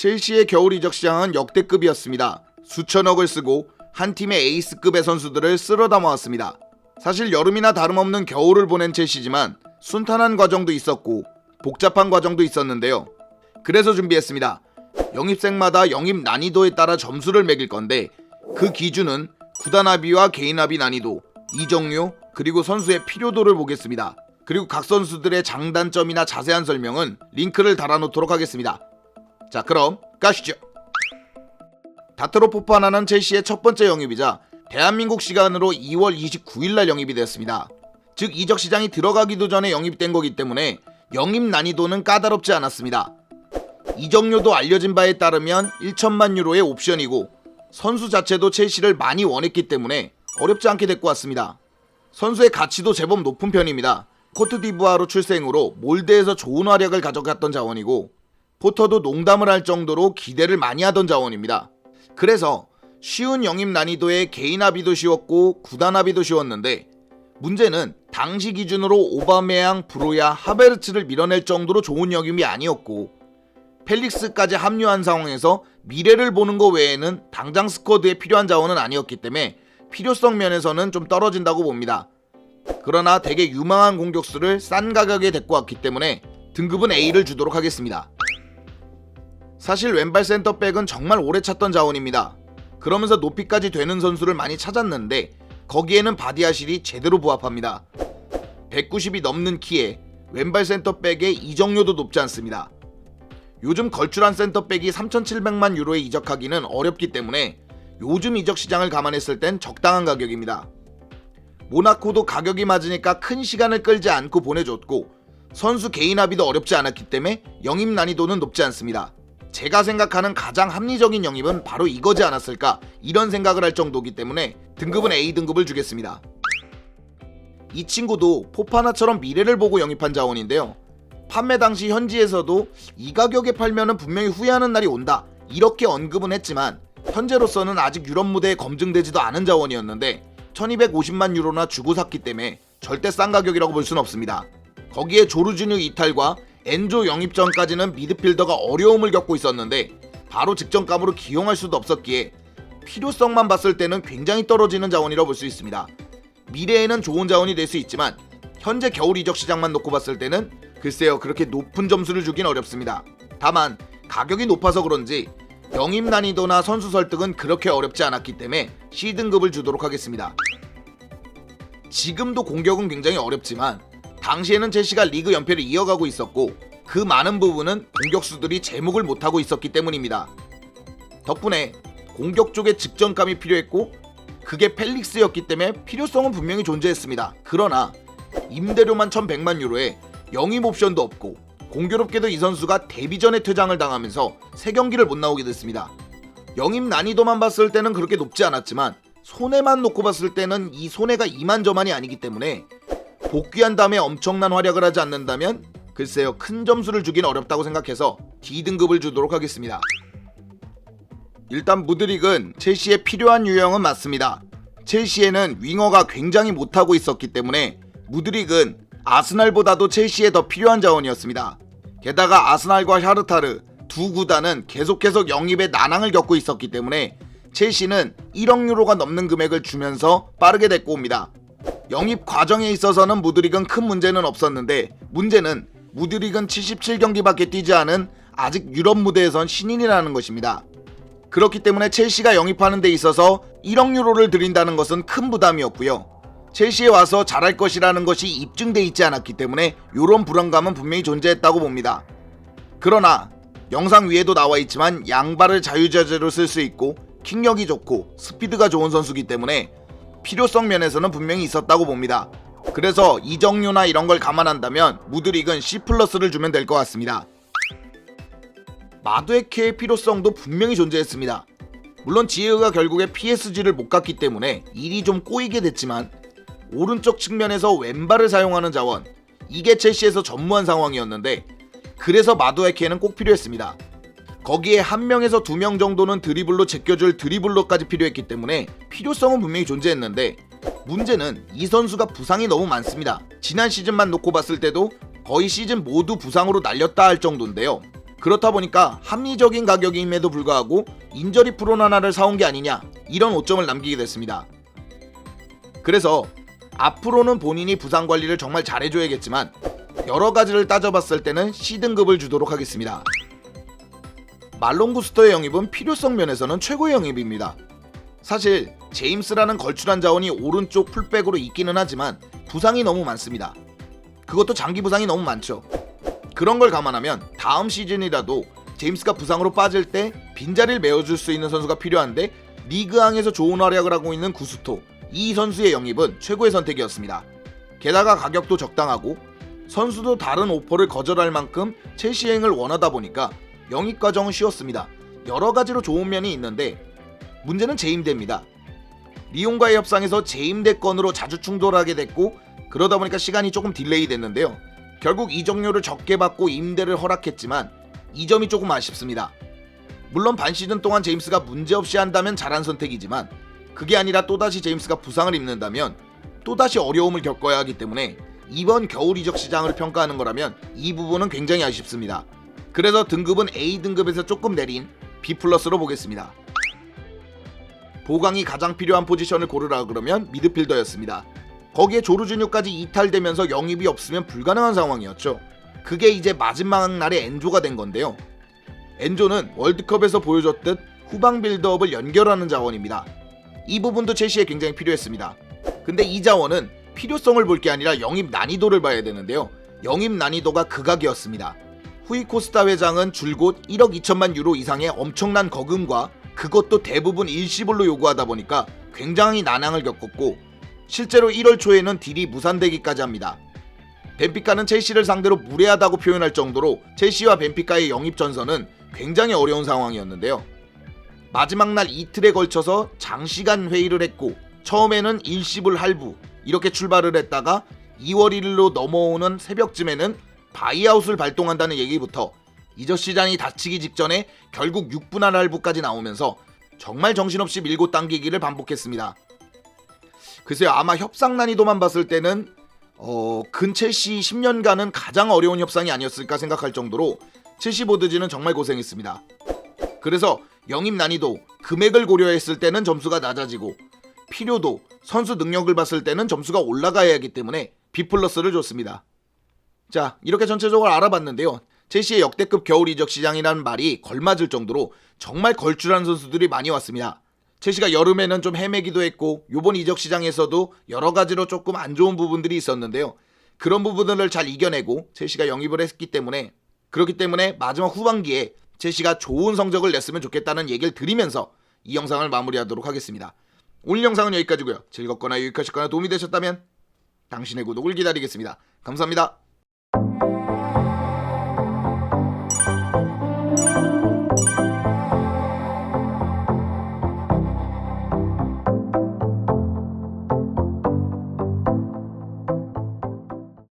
첼시의 겨울 이적 시장은 역대급이었습니다. 수천억을 쓰고 한 팀의 에이스급의 선수들을 쓸어 담아왔습니다. 사실 여름이나 다름없는 겨울을 보낸 첼시지만 순탄한 과정도 있었고 복잡한 과정도 있었는데요. 그래서 준비했습니다. 영입생마다 영입 난이도에 따라 점수를 매길 건데 그 기준은 구단 합의와 개인 합의 난이도, 이적료, 그리고 선수의 필요도를 보겠습니다. 그리고 각 선수들의 장단점이나 자세한 설명은 링크를 달아놓도록 하겠습니다. 자, 그럼 가시죠. 다트로 포파나는 첼시의 첫 번째 영입이자 대한민국 시간으로 2월 29일날 영입이 되었습니다. 즉 이적 시장이 들어가기도 전에 영입된 거기 때문에 영입 난이도는 까다롭지 않았습니다. 이적료도 알려진 바에 따르면 1천만 유로의 옵션이고 선수 자체도 첼시를 많이 원했기 때문에 어렵지 않게 데리고 왔습니다. 선수의 가치도 제법 높은 편입니다. 코트디부아르 출생으로 몰드에서 좋은 활약을 가져갔던 자원이고 포터도 농담을 할 정도로 기대를 많이 하던 자원입니다. 그래서 쉬운 영입 난이도에 개인 합의도 쉬웠고 구단 합의도 쉬웠는데 문제는 당시 기준으로 오바메양, 브로야, 하베르츠를 밀어낼 정도로 좋은 영입이 아니었고 펠릭스까지 합류한 상황에서 미래를 보는 것 외에는 당장 스쿼드에 필요한 자원은 아니었기 때문에 필요성 면에서는 좀 떨어진다고 봅니다. 그러나 되게 유망한 공격수를 싼 가격에 데리고 왔기 때문에 등급은 A를 주도록 하겠습니다. 사실 왼발 센터백은 정말 오래 찾던 자원입니다. 그러면서 높이까지 되는 선수를 많이 찾았는데 거기에는 바디아실이 제대로 부합합니다. 190이 넘는 키에 왼발 센터백의 이적료도 높지 않습니다. 요즘 걸출한 센터백이 3,700만 유로에 이적하기는 어렵기 때문에 요즘 이적 시장을 감안했을 땐 적당한 가격입니다. 모나코도 가격이 맞으니까 큰 시간을 끌지 않고 보내줬고 선수 개인 합의도 어렵지 않았기 때문에 영입 난이도는 높지 않습니다. 제가 생각하는 가장 합리적인 영입은 바로 이거지 않았을까 이런 생각을 할 정도이기 때문에 등급은 A등급을 주겠습니다. 이 친구도 포파나처럼 미래를 보고 영입한 자원인데요. 판매 당시 현지에서도 이 가격에 팔면은 분명히 후회하는 날이 온다 이렇게 언급은 했지만 현재로서는 아직 유럽 무대에 검증되지도 않은 자원이었는데 1250만 유로나 주고 샀기 때문에 절대 싼 가격이라고 볼 수는 없습니다. 거기에 조르지뉴 이탈과 엔조 영입 전까지는 미드필더가 어려움을 겪고 있었는데 바로 직전감으로 기용할 수도 없었기에 필요성만 봤을 때는 굉장히 떨어지는 자원이라고 볼 수 있습니다. 미래에는 좋은 자원이 될 수 있지만 현재 겨울 이적 시장만 놓고 봤을 때는 글쎄요 그렇게 높은 점수를 주긴 어렵습니다. 다만 가격이 높아서 그런지 영입 난이도나 선수 설득은 그렇게 어렵지 않았기 때문에 C등급을 주도록 하겠습니다. 지금도 공격은 굉장히 어렵지만 당시에는 첼시가 리그 연패를 이어가고 있었고 그 많은 부분은 공격수들이 제목을 못하고 있었기 때문입니다. 덕분에 공격 쪽에 직전감이 필요했고 그게 펠릭스였기 때문에 필요성은 분명히 존재했습니다. 그러나 임대료만 1100만 유로에 영입 옵션도 없고 공교롭게도 이 선수가 데뷔전에 퇴장을 당하면서 3경기를 못 나오게 됐습니다. 영입 난이도만 봤을 때는 그렇게 높지 않았지만 손해만 놓고 봤을 때는 이 손해가 이만저만이 아니기 때문에 복귀한 다음에 엄청난 활약을 하지 않는다면 글쎄요 큰 점수를 주긴 어렵다고 생각해서 D등급을 주도록 하겠습니다. 일단 무드릭은 첼시에 필요한 유형은 맞습니다. 첼시에는 윙어가 굉장히 못하고 있었기 때문에 무드릭은 아스날보다도 첼시에 더 필요한 자원이었습니다. 게다가 아스날과 샤르타르 두 구단은 계속해서 영입에 난항을 겪고 있었기 때문에 첼시는 1억 유로가 넘는 금액을 주면서 빠르게 데리고 옵니다. 영입 과정에 있어서는 무드릭은 큰 문제는 없었는데 문제는 무드릭은 77경기밖에 뛰지 않은 아직 유럽 무대에선 신인이라는 것입니다. 그렇기 때문에 첼시가 영입하는 데 있어서 1억 유로를 들인다는 것은 큰 부담이었고요. 첼시에 와서 잘할 것이라는 것이 입증돼 있지 않았기 때문에 이런 불안감은 분명히 존재했다고 봅니다. 그러나 영상 위에도 나와 있지만 양발을 자유자재로 쓸 수 있고 킥력이 좋고 스피드가 좋은 선수이기 때문에 필요성 면에서는 분명히 있었다고 봅니다. 그래서 이적료나 이런 걸 감안한다면 무드릭은 C+를 주면 될 것 같습니다. 마두에케의 필요성도 분명히 존재했습니다. 물론 지에흐가 결국에 PSG를 못 갔기 때문에 일이 좀 꼬이게 됐지만 오른쪽 측면에서 왼발을 사용하는 자원 이게 첼시에서 전무한 상황이었는데 그래서 마두에케는 꼭 필요했습니다. 거기에 1명에서 2명 정도는 드리블로 제껴줄 드리블러까지 필요했기 때문에 필요성은 분명히 존재했는데 문제는 이 선수가 부상이 너무 많습니다. 지난 시즌만 놓고 봤을 때도 거의 시즌 모두 부상으로 날렸다 할 정도인데요. 그렇다 보니까 합리적인 가격임에도 불구하고 인저리 프론 하나를 사온 게 아니냐, 이런 오점을 남기게 됐습니다. 그래서 앞으로는 본인이 부상 관리를 정말 잘해줘야겠지만 여러 가지를 따져봤을 때는 C등급을 주도록 하겠습니다. 말론 구스터의 영입은 필요성 면에서는 최고의 영입입니다. 사실 제임스라는 걸출한 자원이 오른쪽 풀백으로 있기는 하지만 부상이 너무 많습니다. 그것도 장기 부상이 너무 많죠. 그런 걸 감안하면 다음 시즌이라도 제임스가 부상으로 빠질 때 빈자리를 메워줄 수 있는 선수가 필요한데 리그왕에서 좋은 활약을 하고 있는 구스토, 이 선수의 영입은 최고의 선택이었습니다. 게다가 가격도 적당하고 선수도 다른 오퍼를 거절할 만큼 첼시행을 원하다 보니까 영입 과정은 쉬웠습니다. 여러 가지로 좋은 면이 있는데 문제는 재임대입니다. 리옹과의 협상에서 재임대 건으로 자주 충돌하게 됐고 그러다 보니까 시간이 조금 딜레이 됐는데요. 결국 이적료를 적게 받고 임대를 허락했지만 이 점이 조금 아쉽습니다. 물론 반 시즌 동안 제임스가 문제없이 한다면 잘한 선택이지만 그게 아니라 또다시 제임스가 부상을 입는다면 또다시 어려움을 겪어야 하기 때문에 이번 겨울 이적 시장을 평가하는 거라면 이 부분은 굉장히 아쉽습니다. 그래서 등급은 A등급에서 조금 내린 B+로 보겠습니다. 보강이 가장 필요한 포지션을 고르라 그러면 미드필더였습니다. 거기에 조르지뉴까지 이탈되면서 영입이 없으면 불가능한 상황이었죠. 그게 이제 마지막 날에 엔조가 된 건데요. 엔조는 월드컵에서 보여줬듯 후방 빌드업을 연결하는 자원입니다. 이 부분도 첼시에 굉장히 필요했습니다. 근데 이 자원은 필요성을 볼 게 아니라 영입 난이도를 봐야 되는데요. 영입 난이도가 극악이었습니다. 후이 코스타 회장은 줄곧 1억 2천만 유로 이상의 엄청난 거금과 그것도 대부분 일시불로 요구하다 보니까 굉장히 난항을 겪었고 실제로 1월 초에는 딜이 무산되기까지 합니다. 벤피카는 첼시를 상대로 무례하다고 표현할 정도로 첼시와 벤피카의 영입 전선은 굉장히 어려운 상황이었는데요. 마지막 날 이틀에 걸쳐서 장시간 회의를 했고 처음에는 일시불 할부 이렇게 출발을 했다가 2월 1일로 넘어오는 새벽쯤에는 바이아웃을 발동한다는 얘기부터 이적 시장이 닫히기 직전에 결국 6분할 할부까지 나오면서 정말 정신없이 밀고 당기기를 반복했습니다. 글쎄요, 아마 협상 난이도만 봤을 때는 근 첼시 10년간은 가장 어려운 협상이 아니었을까 생각할 정도로 첼시 보드지는 정말 고생했습니다. 그래서 영입 난이도, 금액을 고려했을 때는 점수가 낮아지고 필요도, 선수 능력을 봤을 때는 점수가 올라가야 하기 때문에 B+를 줬습니다. 자, 이렇게 전체적으로 알아봤는데요. 첼시의 역대급 겨울 이적 시장이라는 말이 걸맞을 정도로 정말 걸출한 선수들이 많이 왔습니다. 첼시가 여름에는 좀 헤매기도 했고 요번 이적 시장에서도 여러 가지로 조금 안 좋은 부분들이 있었는데요. 그런 부분들을 잘 이겨내고 첼시가 영입을 했기 때문에 그렇기 때문에 마지막 후반기에 첼시가 좋은 성적을 냈으면 좋겠다는 얘기를 드리면서 이 영상을 마무리하도록 하겠습니다. 오늘 영상은 여기까지고요. 즐겁거나 유익하셨거나 도움이 되셨다면 당신의 구독을 기다리겠습니다. 감사합니다.